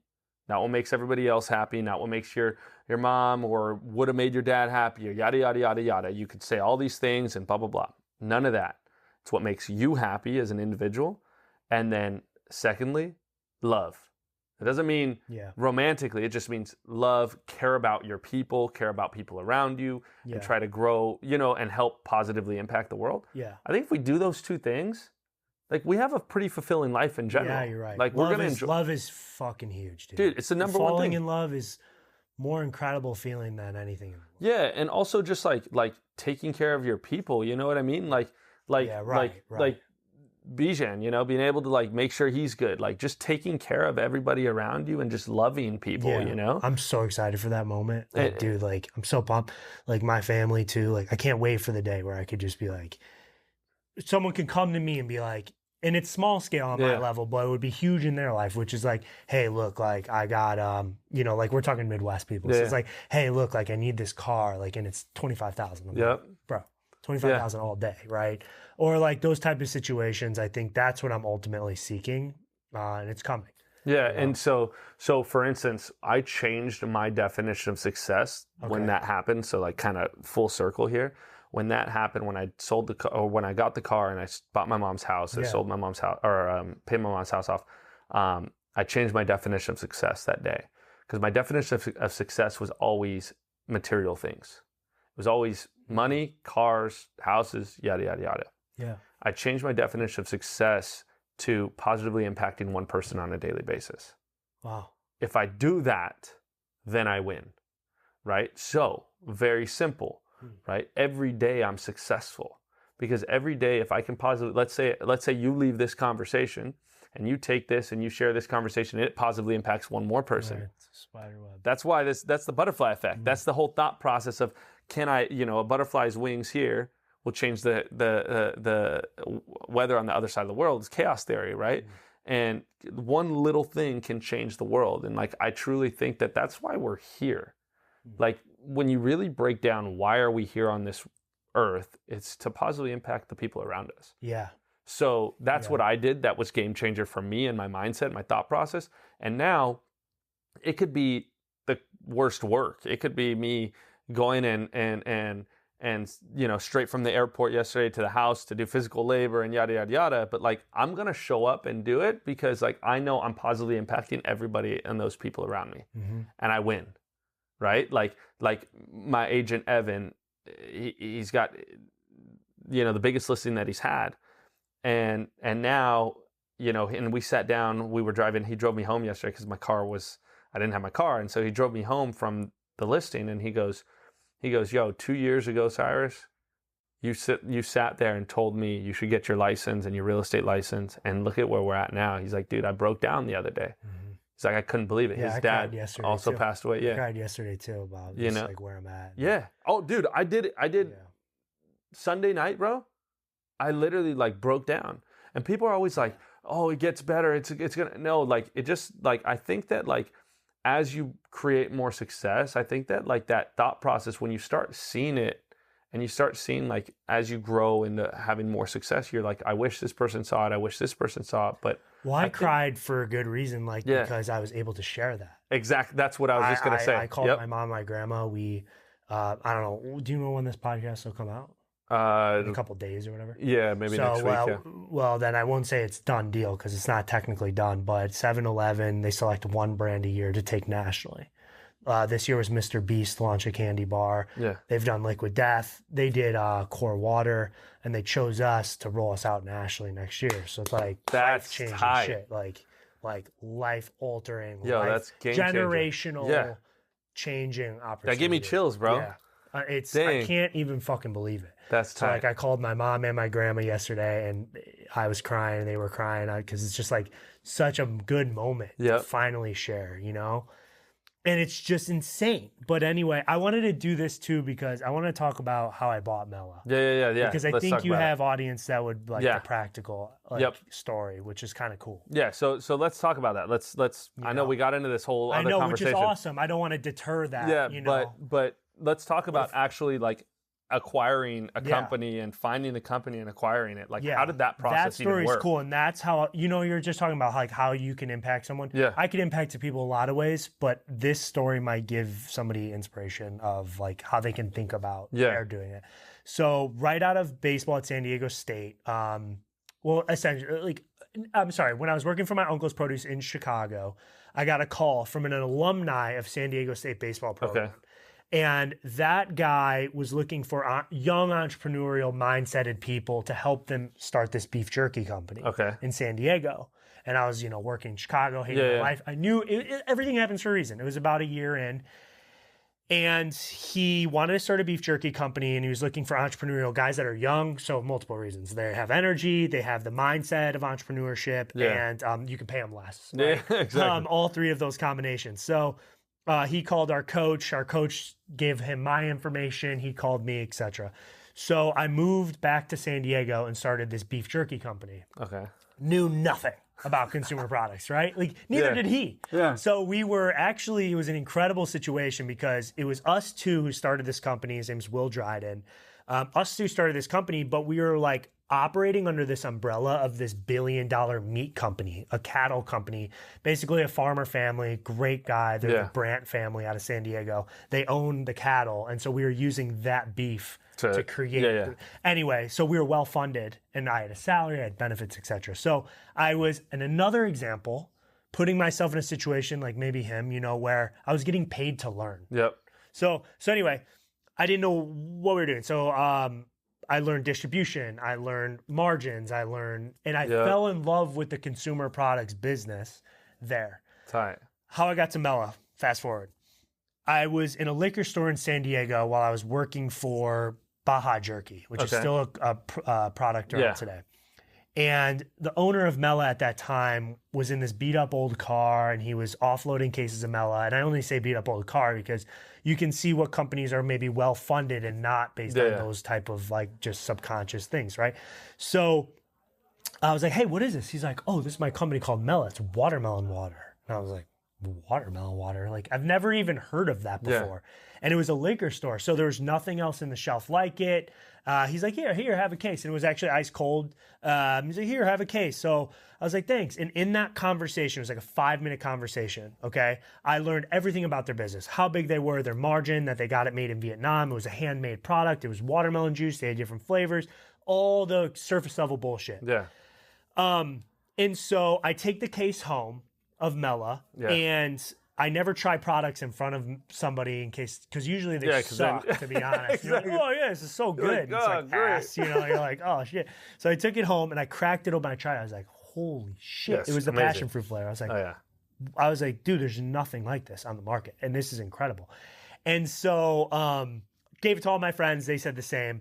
Not what makes everybody else happy, not what makes your mom or would have made your dad happy, or yada, yada, yada, yada. You could say all these things and blah, blah, blah. None of that. It's what makes you happy as an individual. And then secondly, love. It doesn't mean romantically. It just means love, care about your people, care about people around you, and try to grow, you know, and help positively impact the world. I think if we do those two things, like, we have a pretty fulfilling life in general. Yeah, you're right. Like, we're going to enjoy. Love is fucking huge, dude. Dude, it's the number one thing. Falling in love is more incredible feeling than anything in the world. Yeah, and also just like taking care of your people, you know what I mean? Like Bijan, you know, being able to like make sure he's good. Like, just taking care of everybody around you and just loving people, you know? I'm so excited for that moment. Like, dude, like, I'm so pumped. Like, my family, too. Like, I can't wait for the day where I could just be like, someone can come to me and be like, and it's small scale on my level, but it would be huge in their life, which is like, hey, look, like I got, you know, like we're talking Midwest people. So it's like, hey, look, like I need this car, like, and it's 25,000. Like, bro, 25,000 all day. Right. Or like those type of situations. I think that's what I'm ultimately seeking. And it's coming. Yeah. You know? And so for instance, I changed my definition of success when that happened. So like kind of full circle here. When that happened, when I sold the car, or when I got the car and I bought my mom's house, I sold my mom's house, or paid my mom's house off, I changed my definition of success that day. Because my definition of success was always material things. It was always money, cars, houses, yada, yada, yada. Yeah. I changed my definition of success to positively impacting one person on a daily basis. Wow. If I do that, then I win, right? So, very simple. Right? Every day I'm successful because every day if I can positively, let's say you leave this conversation and you take this and you share this conversation, it positively impacts one more person. Right. It's a spider web. That's why that's the butterfly effect. Mm-hmm. That's the whole thought process of a butterfly's wings here will change the weather on the other side of the world. It's chaos theory, right? Mm-hmm. And one little thing can change the world. And like, I truly think that's why we're here. Mm-hmm. Like, when you really break down why are we here on this earth, it's to positively impact the people around us. Yeah. So that's what I did. That was game changer for me and my mindset, my thought process. And now it could be the worst work. It could be me going and straight from the airport yesterday to the house to do physical labor and yada, yada, yada. But like, I'm going to show up and do it because like, I know I'm positively impacting everybody and those people around me, and I win. Right? Like my agent, Evan, he's got, the biggest listing that he's had. And now, and we sat down, we were driving, he drove me home yesterday because I didn't have my car. And so he drove me home from the listing and he goes, yo, 2 years ago, Cyrus, you sat there and told me you should get your license and your real estate license. And look at where we're at now. He's like, dude, I broke down the other day. Mm-hmm. He's like, I couldn't believe it. Yeah, his dad also passed away. Yeah. I cried yesterday too about just like where I'm at. Yeah. Oh, dude, I did Sunday night, bro. I literally like broke down. And people are always like, oh, it gets better. It's gonna, no, like it just like, I think that like as you create more success, I think that like that thought process, when you start seeing it and you start seeing like as you grow into having more success, you're like, I wish this person saw it. I wish this person saw it. But well, I cried for a good reason, like because I was able to share that. Exactly. That's what I was just going to say. I called my mom, my grandma. We, I don't know. Do you know when this podcast will come out? In a couple days or whatever. Yeah, maybe next week. Yeah. Well, then I won't say it's done deal because it's not technically done. But 7-Eleven, they select one brand a year to take nationally. This year was Mr. Beast launch a candy bar. Yeah. They've done Liquid Death. They did Core Water, and they chose us to roll us out nationally next year. So it's like life-changing shit, like life-altering, that's generational changing opportunity. That gave me chills, bro. Yeah. I can't even fucking believe it. That's tight. So like I called my mom and my grandma yesterday, and I was crying, and they were crying because it's just like such a good moment to finally share, And it's just insane. But anyway, I wanted to do this too because I want to talk about how I bought MELA. Yeah. Because I think you have audience that would like the practical story, which is kind of cool. Yeah. So let's talk about that. Let's. I know we got into this whole other conversation, which is awesome. I don't want to deter that. Yeah. But let's talk about actually like acquiring a company and finding the company and acquiring it. Like, how did that process even work? That story is cool, and that's how you're just talking about like how you can impact someone. Yeah, I can impact people a lot of ways, but this story might give somebody inspiration of like how they can think about they're doing it. So right out of baseball at San Diego State, essentially, like, I'm sorry, when I was working for my uncle's produce in Chicago, I got a call from an alumni of San Diego State baseball program. Okay. And that guy was looking for young entrepreneurial mindseted people to help them start this beef jerky company in San Diego. And I was, working in Chicago, hating my life. I knew everything happens for a reason. It was about a year in. And he wanted to start a beef jerky company, and he was looking for entrepreneurial guys that are young. So multiple reasons. They have energy, they have the mindset of entrepreneurship, and you can pay them less. Right? Yeah, exactly. All three of those combinations. So he called our coach. Our coach gave him my information. He called me, etc. So I moved back to San Diego and started this beef jerky company. Okay. knew nothing about consumer products, right? Like neither did he. Yeah. So we were actually, it was an incredible situation because it was us two who started this company. His name's Will Dryden. Us two started this company, but we were like operating under this umbrella of this $1 billion meat company, a cattle company, basically a farmer family, great guy. They're the Brandt family out of San Diego. They own the cattle. And so we were using that beef to create. Anyway, so we were well funded and I had a salary, I had benefits, etc. So I was, and another example, putting myself in a situation like maybe him, you know, where I was getting paid to learn. Yep. So anyway, I didn't know what we were doing. So I learned distribution, I learned margins, and I fell in love with the consumer products business there. Tight. How I got to MELA, fast forward. I was in a liquor store in San Diego while I was working for Baja Jerky, which is still a product around today. And the owner of MELA at that time was in this beat up old car and he was offloading cases of MELA. And I only say beat up old car because you can see what companies are maybe well funded and not based on those type of like just subconscious things, right? So I was like, hey, what is this? He's like, oh, this is my company called MELA. It's watermelon water. And I was like, watermelon water? Like I've never even heard of that before. And it was a liquor store. So there was nothing else in the shelf like it. He's like, here, have a case. And it was actually ice cold. He's like, here, have a case. So I was like, thanks. And in that conversation, it was like a 5-minute conversation, okay? I learned everything about their business, how big they were, their margin, that they got it made in Vietnam. It was a handmade product. It was watermelon juice. They had different flavors, all the surface level bullshit. Yeah. And so I take the case home of MELA and I never try products in front of somebody in case, because usually they suck, to be honest. You're like, oh yeah, this is so good. Like, it's like ass, you know, you're like, oh shit. So I took it home and I cracked it open. I tried it. I was like, holy shit. Yes, it was the amazing. passion fruit flavor. I was like, I was like, dude, there's nothing like this on the market. And this is incredible. And so gave it to all my friends. They said the same.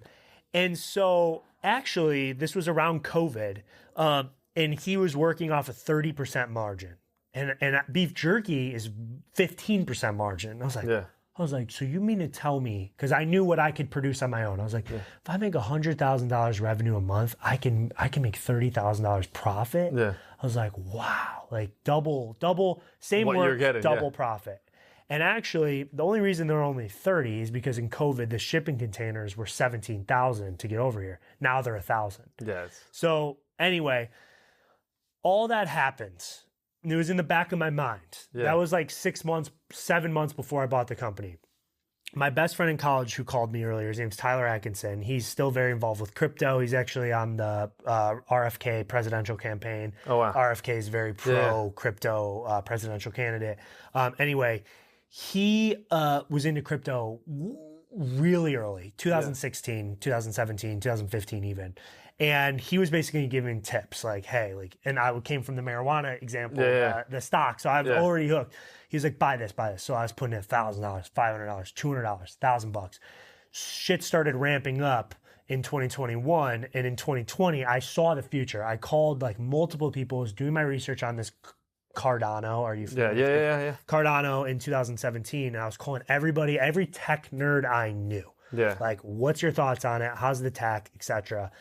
And so actually, this was around COVID. And he was working off a 30% margin. And beef jerky is 15% margin. I was like, so you mean to tell me, because I knew what I could produce on my own. I was like, if I make $100,000 revenue a month, I can make $30,000 profit. Yeah. I was like, wow, like double, same what work, you're getting, double profit. And actually, the only reason they're only 30 is because in COVID, the shipping containers were 17,000 to get over here. Now they're 1,000. Yes. So anyway, all that happens. And it was in the back of my mind. Yeah. That was like 7 months before I bought the company. My best friend in college who called me earlier, his name's Tyler Atkinson. He's still very involved with crypto. He's actually on the RFK presidential campaign. Oh, wow. RFK is very pro-crypto presidential candidate. Anyway, he was into crypto really early, 2016, 2017, 2015 even. And he was basically giving tips like, hey, like, and I came from the marijuana example, the stock. So I was already hooked. He was like, buy this. So I was putting in $1,000, $500, $200, $1,000. Shit started ramping up in 2021. And in 2020, I saw the future. I called like multiple people, was doing my research on this Cardano. Are you familiar? Yeah. Cardano in 2017. And I was calling everybody, every tech nerd I knew. Yeah. Like, what's your thoughts on it? How's the tech, etc.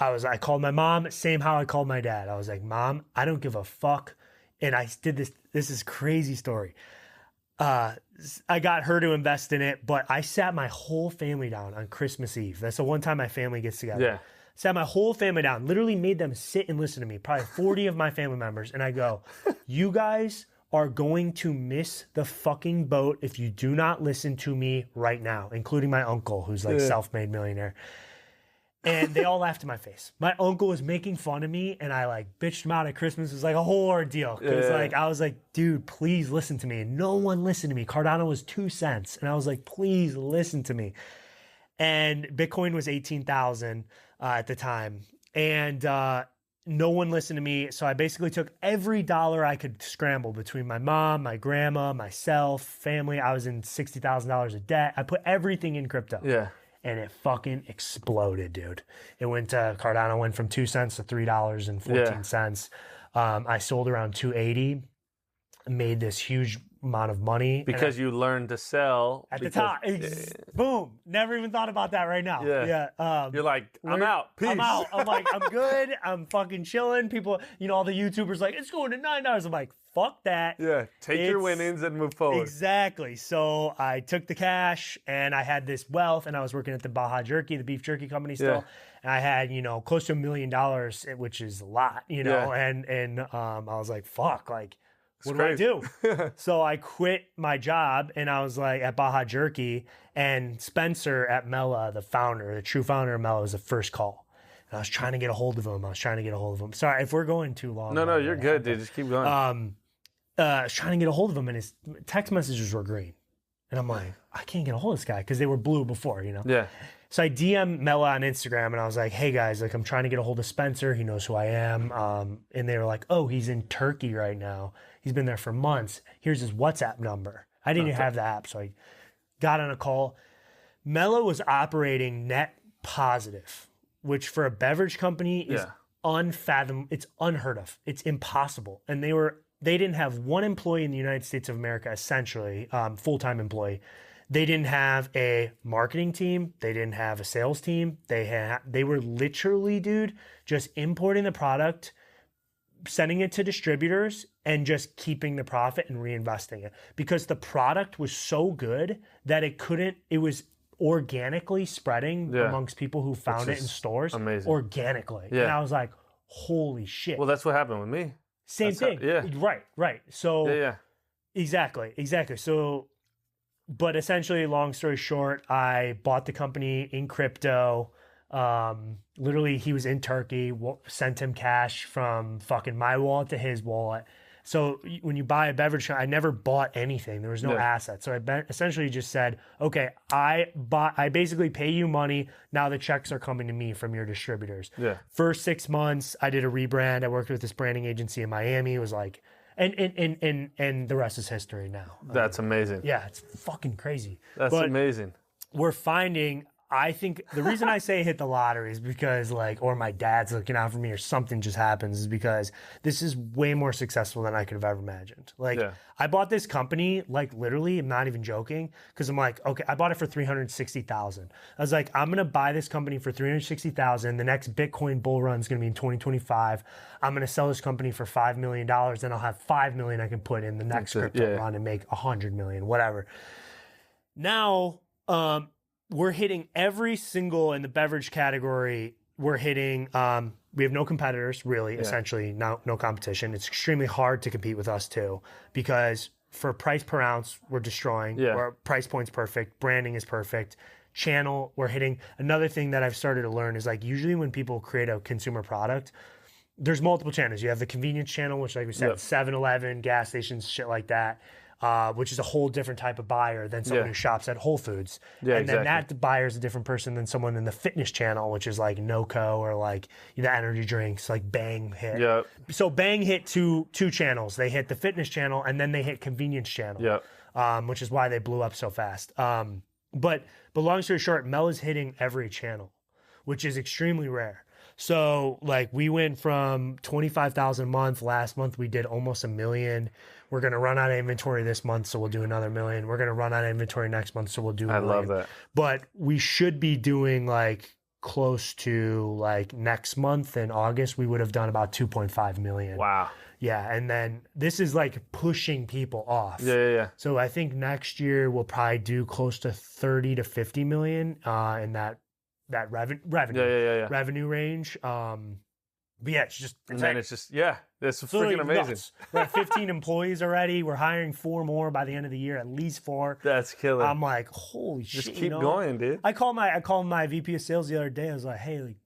I called my mom, same how I called my dad. I was like, Mom, I don't give a fuck. And I did this. This is a crazy story. I got her to invest in it, but I sat my whole family down on Christmas Eve. That's the one time my family gets together. Yeah. Sat my whole family down, literally made them sit and listen to me, probably 40 of my family members. And I go, you guys are going to miss the fucking boat if you do not listen to me right now, including my uncle, who's like self-made millionaire. And they all laughed in my face. My uncle was making fun of me, and I like bitched him out at Christmas. It was like a whole ordeal. Because like I was like, dude, please listen to me. And no one listened to me. Cardano was 2 cents. And I was like, please listen to me. And Bitcoin was 18,000 at the time. And no one listened to me. So I basically took every dollar I could scramble between my mom, my grandma, myself, family. I was in $60,000 of debt. I put everything in crypto. Yeah. And it fucking exploded, dude. It went to, Cardano went from 2 cents to $3.14. I sold around 280, made this huge amount of money. Because you learned to sell. At the top. Boom. Never even thought about that right now. Yeah. You're like, I'm out. Peace. I'm out. I'm like, I'm good. I'm fucking chilling. People, all the YouTubers like, it's going to $9. I'm like, fuck that. Yeah. Take your winnings and move forward. Exactly. So I took the cash and I had this wealth, and I was working at the Baja Jerky, the beef jerky company still. Yeah. And I had, close to $1 million, which is a lot, and I was like, fuck, like, what do I do? So I quit my job, and I was like at Baja Jerky, and Spencer at MELA, the true founder of MELA, was the first call. And I was trying to get a hold of him. Sorry if we're going too long. No, you're good, dude. Just keep going. I was trying to get a hold of him, and his text messages were green. And I'm like, I can't get a hold of this guy because they were blue before, Yeah. So I DM MELA on Instagram, and I was like, hey guys, like, I'm trying to get a hold of Spencer. He knows who I am. And they were like, oh, he's in Turkey right now. He's been there for months. Here's his WhatsApp number. I didn't even have the app, so I got on a call. MELA was operating net positive, which for a beverage company is unfathomable. It's unheard of. It's impossible. And they didn't have one employee in the United States of America, essentially, full-time employee. They didn't have a marketing team. They didn't have a sales team. They were literally, dude, just importing the product, sending it to distributors, and just keeping the profit and reinvesting it. Because the product was so good that it was organically spreading amongst people who found it in stores. Amazing. Organically. Yeah. And I was like, holy shit. Well, that's what happened with me. Same thing. Right. So exactly. So, but essentially, long story short, I bought the company in crypto. Literally, he was in Turkey, sent him cash from fucking my wallet to his wallet. So when you buy a beverage, I never bought anything. There was no assets. So I essentially just said, okay, I basically pay you money. Now the checks are coming to me from your distributors. Yeah. First 6 months, I did a rebrand. I worked with this branding agency in Miami. It was like, and the rest is history now. That's amazing. Yeah, it's fucking crazy. That's amazing. We're finding, I think the reason I say hit the lottery is because or my dad's looking out for me or something just happens, is because this is way more successful than I could have ever imagined. I bought this company, literally, I'm not even joking, because I'm like, okay, I bought it for $360,000. I was like, I'm going to buy this company for $360,000. The next Bitcoin bull run is going to be in 2025. I'm going to sell this company for $5 million. Then I'll have $5 million I can put in the next crypto run and make $100 million, whatever. Now, we're hitting every single in the beverage category. We're hitting, we have no competitors, really, essentially, no competition. It's extremely hard to compete with us, too, because for price per ounce, we're destroying. Our price point's perfect. Branding is perfect. Channel, we're hitting. Another thing that I've started to learn is, usually when people create a consumer product, there's multiple channels. You have the convenience channel, which, like we said, 7-Eleven, gas stations, shit like that. Which is a whole different type of buyer than someone who shops at Whole Foods. And then that buyer is a different person than someone in the fitness channel, which is like NoCo or the energy drinks, like Bang hit. Yep. So Bang hit two channels. They hit the fitness channel and then they hit convenience channel, which is why they blew up so fast. But long story short, MELA's hitting every channel, which is extremely rare. So we went from 25,000 a month. Last month we did almost 1 million. We're going to run out of inventory this month, so we'll do another 1 million. We're going to run out of inventory next month, so we'll do 1 million. I love that. But we should be doing close to next month in August, we would have done about 2.5 million. Wow. Yeah. And then this is pushing people off. Yeah. So I think next year we'll probably do close to 30 to 50 million in that revenue range. But yeah, it's just insane. And then it's just it's freaking amazing. We're at 15 employees already. We're hiring 4 more by the end of the year, at least 4. That's killer. I'm like, holy shit! Just keep going, dude. I called my VP of sales the other day. I was like, hey,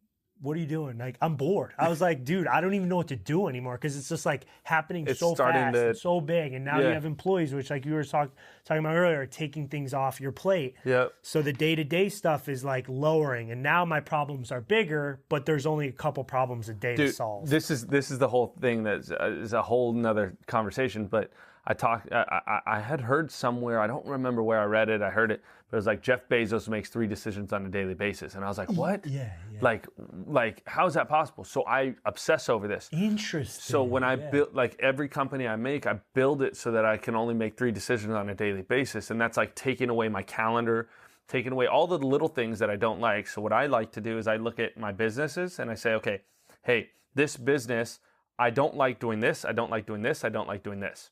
what are you doing? I'm bored. I was like, dude, I don't even know what to do anymore because it's just happening so fast and so big. And now you have employees, which you were talking about earlier, are taking things off your plate. Yep. So the day-to-day stuff is lowering. And now my problems are bigger, but there's only a couple problems a day to solve. This is the whole thing that is a whole nother conversation. But I had heard somewhere, I don't remember where I read it, I heard it, but it was like Jeff Bezos makes 3 decisions on a daily basis. And I was like, what? Yeah. Like, how is that possible? So I obsess over this. Interesting. So when I build, like every company I make, I build it so that I can only make 3 decisions on a daily basis. And that's like taking away my calendar, taking away all the little things that I don't like. So what I like to do is I look at my businesses and I say, okay, hey, this business, I don't like doing this, I don't like doing this, I don't like doing this.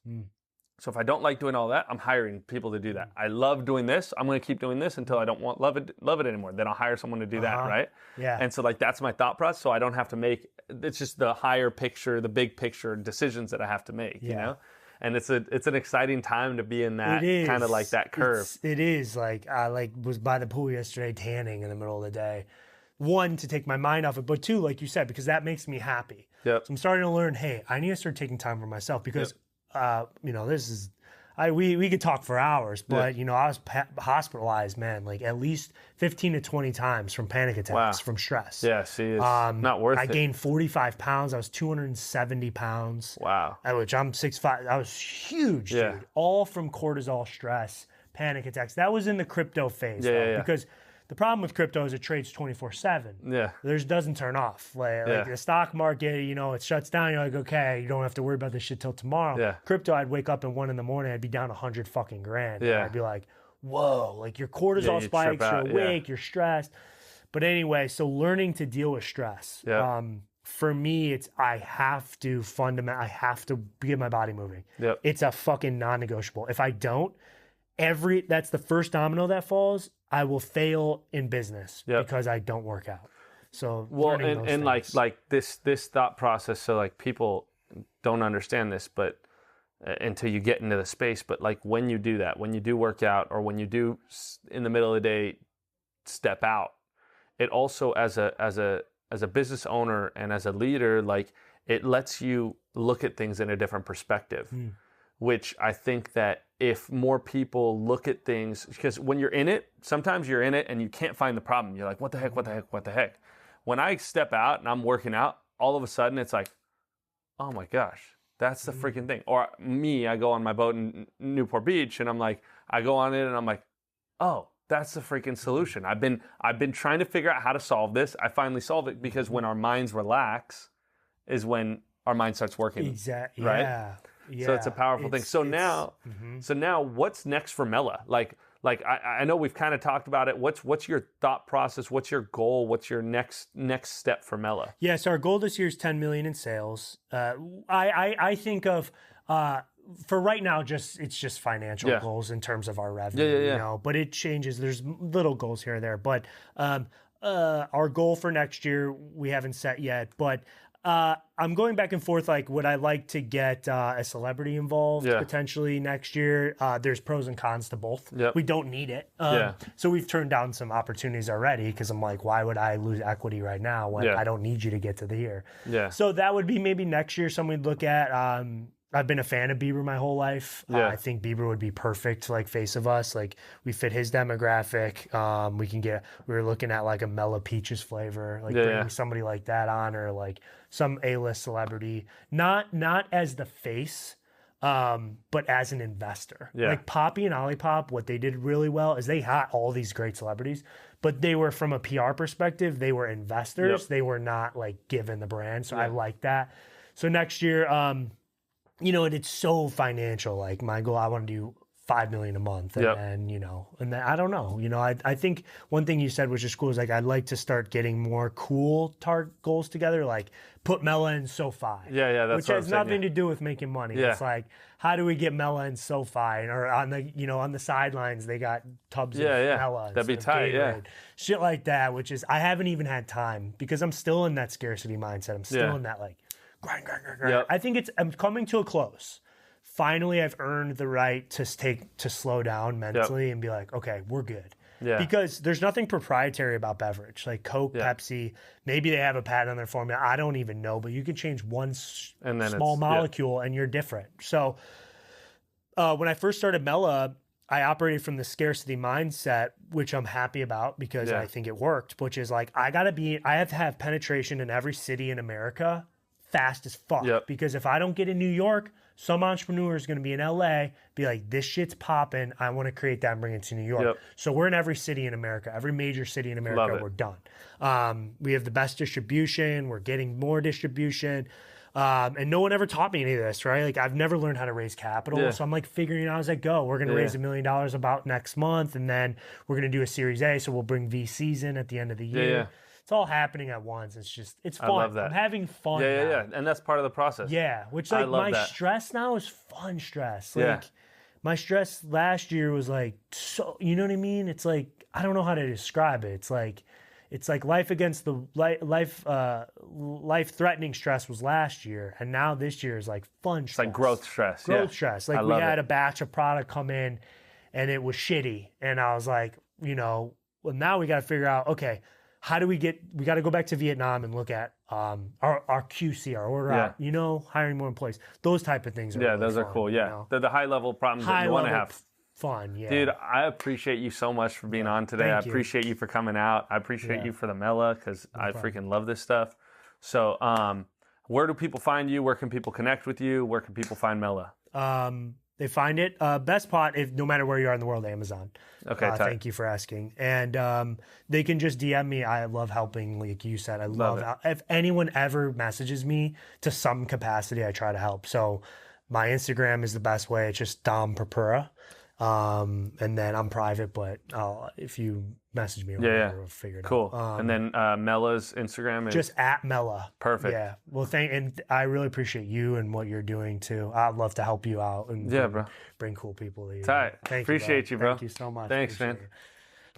So if I don't like doing all that, I'm hiring people to do that. I love doing this, I'm going to keep doing this until I don't love it anymore. Then I'll hire someone to do that, right? Yeah. And so like that's my thought process. So I don't have to make, it's just the higher picture, the big picture decisions that I have to make, you know? And it's an exciting time to be in that kind of like that curve. It is like I was by the pool yesterday tanning in the middle of the day. 1, to take my mind off it, but 2, like you said, because that makes me happy. Yep. So I'm starting to learn, hey, I need to start taking time for myself because, this is, we could talk for hours, but I was hospitalized, man, like at least 15 to 20 times from panic attacks, from stress. Yeah, see, it's not worth it. I gained 45 pounds. I was 270 pounds. Wow. Which I'm 6'5". I was huge, dude. All from cortisol, stress, panic attacks. That was in the crypto phase, because the problem with crypto is it trades 24/7. Yeah. There's doesn't turn off. Like the stock market, it shuts down. You're like, okay, you don't have to worry about this shit till tomorrow. Yeah. Crypto, I'd wake up at 1 a.m, I'd be down 100 fucking grand. Yeah. And I'd be like, whoa, like your cortisol spikes, you're awake, you're stressed. But anyway, so learning to deal with stress. Yeah. For me, I have to get my body moving. Yep. It's a fucking non-negotiable. If I don't, that's the first domino that falls. I will fail in business because I don't work out. So and like this thought process. So like people don't understand this, but until you get into the space. But like when you do that, when you do work out, or when you do in the middle of the day step out, it also as a business owner and as a leader, like it lets you look at things in a different perspective. Which I think that if more people look at things, because when you're in it, sometimes you're in it and you can't find the problem. You're like, what the heck? When I step out and I'm working out, all of a sudden it's like, oh my gosh, that's the freaking thing. Or me, I go on my boat in Newport Beach and I'm like, I go on it and I'm like, oh, that's the freaking solution. I've been trying to figure out how to solve this. I finally solve it because when our minds relax is when our mind starts working. Exactly. Right? Yeah. So it's a powerful thing. So now, what's next for MELA? Like I know we've kind of talked about it. What's your thought process? What's your goal? What's your next step for MELA? Yeah. So our goal this year is 10 million in sales. I think of for right now, it's just financial goals in terms of our revenue. But it changes. There's little goals here and there. But our goal for next year we haven't set yet. But I'm going back and forth. Like, would I like to get a celebrity involved potentially next year? There's pros and cons to both. We don't need it. So we've turned down some opportunities already because I'm like, why would I lose equity right now when I don't need you to get to the year? So that would be maybe next year something we'd look at. I've been a fan of Bieber my whole life. I think Bieber would be perfect, like face of us. Like we fit his demographic. We were looking at like a MELA Peaches flavor, like bringing somebody like that on, or like some A-list celebrity, not as the face, but as an investor. Like Poppy and Olipop, what they did really well is they had all these great celebrities, but they were, from a PR perspective, they were investors. They were not like given the brand. So I like that. So next year, it's so financial. Like my goal, I want to do $5 million a month, and then I don't know. I think one thing you said was just cool. Is like I'd like to start getting more cool goals together, like put MELA in SoFi. That's which has nothing to do with making money. It's like, how do we get MELA in SoFi? Or on the sidelines they got tubs of MELA. That'd be tight. Shit like that. Which is, I haven't even had time because I'm still in that scarcity mindset. I'm still in that like grind. I think I'm coming to a close. Finally, I've earned the right to slow down mentally and be like, okay, we're good. Because there's nothing proprietary about beverage. Like Coke, Pepsi, maybe they have a patent on their formula. I don't even know, but you can change one small molecule and you're different. So when I first started MELA, I operated from the scarcity mindset, which I'm happy about because I think it worked, which is like, I have to have penetration in every city in America fast as fuck. Because if I don't get in New York, Some entrepreneur is going to be in LA, be like, this shit's popping. I want to create that and bring it to New York. Yep. So we're in every city in America, every major city in America. We're done. We have the best distribution. We're getting more distribution. And no one ever taught me any of this, right? Like I've never learned how to raise capital. So I'm like figuring it out as I go. We're going to raise $1 million about next month. And then we're going to do a Series A. So we'll bring VCs in at the end of the year. It's all happening at once. It's fun. I love that. I'm having fun now. Yeah. And that's part of the process. Yeah. Which like my stress now is fun stress. Like my stress last year was like, so, you know what I mean? It's like, I don't know how to describe it. It's like life against the life-threatening stress was last year, and now this year is like fun stress. It's like growth stress. Stress. Like we had a batch of product come in, and it was shitty, and I was like, well, now we got to figure out, okay, how do we got to go back to Vietnam and look at our QC, our order out, hiring more employees, those type of things. Really those fun, are cool. Yeah, they're the high-level problems that you want to have. Fun, yeah. Dude, I appreciate you so much for being on today. I appreciate you for coming out. I appreciate you for the MELA because I freaking love this stuff. So, where do people find you? Where can people connect with you? Where can people find MELA? They find it best spot no matter where you are in the world, Amazon. Okay, thank you for asking. And they can just DM me. I love helping, like you said. I love if anyone ever messages me to some capacity, I try to help. So my Instagram is the best way. It's just Dom Purpura. And then I'm private, but if you message me, we'll figure it out. Cool. And then MELA's Instagram is just at MELA. Perfect. Yeah. Well, and I really appreciate you and what you're doing too. I'd love to help you out and bro, bring cool people to you. Tight. Thank appreciate you, bro. Thank you so much. Thanks, man.